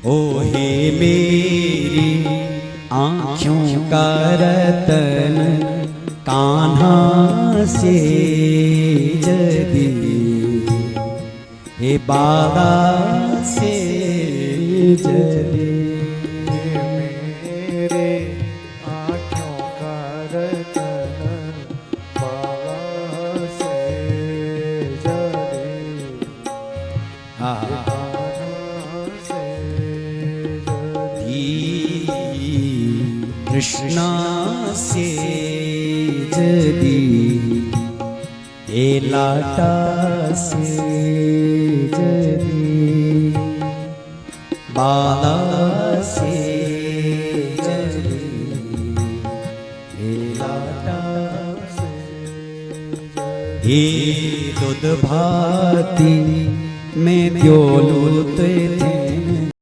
ओ हे मेरी आँखों का रतन कान्हा से जदी, हे बाबा से जदी। मेरे आँखों का रतन बाबा से जदी, कृष्णा से जदी, ए लाटा से जदी, बाला से जदी, ए लाटा से जदी। हे दूध भाती में द्योलुत थे